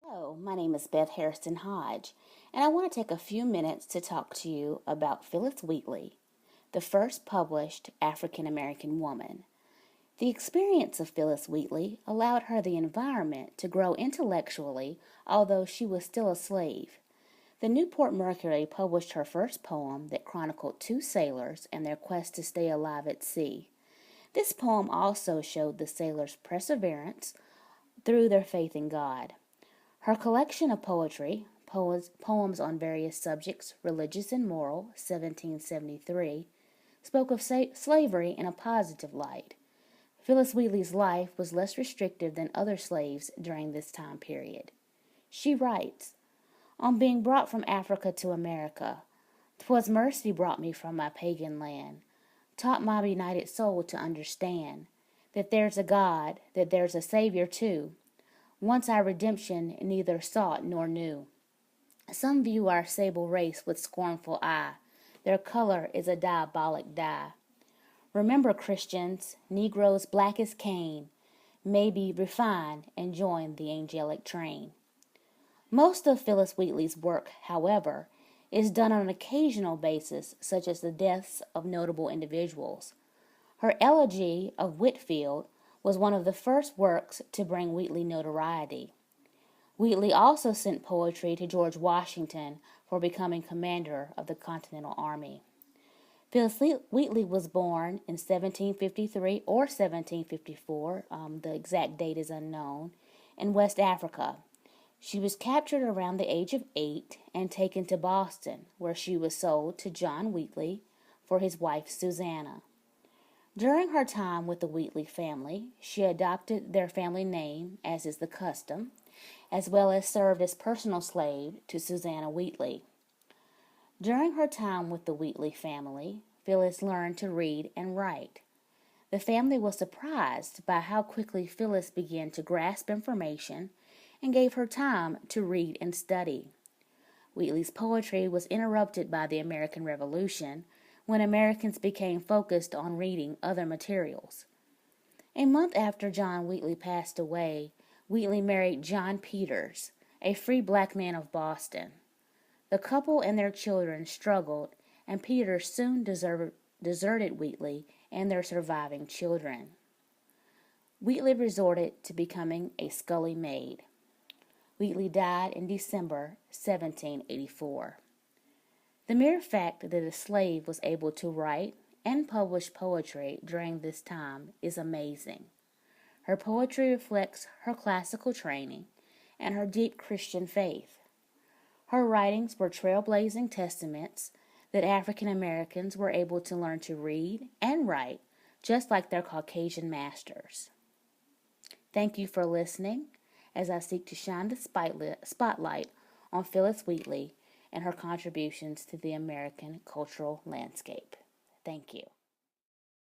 Hello, my name is Beth Harrison Hodge, and I want to take a few minutes to talk to you about Phillis Wheatley, the first published African American woman. The experience of Phillis Wheatley allowed her the environment to grow intellectually, although she was still a slave. The Newport Mercury published her first poem that chronicled two sailors and their quest to stay alive at sea. This poem also showed the sailors' perseverance through their faith in God. Her collection of poetry, poems on various subjects, religious and moral, 1773, spoke of slavery in a positive light. Phillis Wheatley's life was less restrictive than other slaves during this time period. She writes, "On being brought from Africa to America, 'twas mercy brought me from my pagan land, taught my benighted soul to understand that there's a God, that there's a Savior too. Once I redemption neither sought nor knew. Some view our sable race with scornful eye. Their color is a diabolic dye. Remember, Christians, Negroes black as Cain, may be refined and join the angelic train." Most of Phillis Wheatley's work, however, is done on an occasional basis, such as the deaths of notable individuals. Her elegy of Whitfield was one of the first works to bring Wheatley notoriety. Wheatley also sent poetry to George Washington for becoming commander of the Continental Army. Phillis Wheatley was born in 1753 or 1754, the exact date is unknown, in West Africa. She was captured around the age of 8 and taken to Boston, where she was sold to John Wheatley for his wife Susanna. During her time with the Wheatley family, she adopted their family name, as is the custom, as well as served as personal slave to Susanna Wheatley. During her time with the Wheatley family, Phillis learned to read and write. The family was surprised by how quickly Phillis began to grasp information and gave her time to read and study. Wheatley's poetry was interrupted by the American Revolution, when Americans became focused on reading other materials. A month after John Wheatley passed away, Wheatley married John Peters, a free black man of Boston. The couple and their children struggled, and Peters soon deserted Wheatley and their surviving children. Wheatley resorted to becoming a scullery maid. Wheatley died in December 1784. The mere fact that a slave was able to write and publish poetry during this time is amazing. Her poetry reflects her classical training and her deep Christian faith. Her writings were trailblazing testaments that African Americans were able to learn to read and write just like their Caucasian masters. Thank you for listening as I seek to shine the spotlight on Phillis Wheatley and her contributions to the American cultural landscape. Thank you.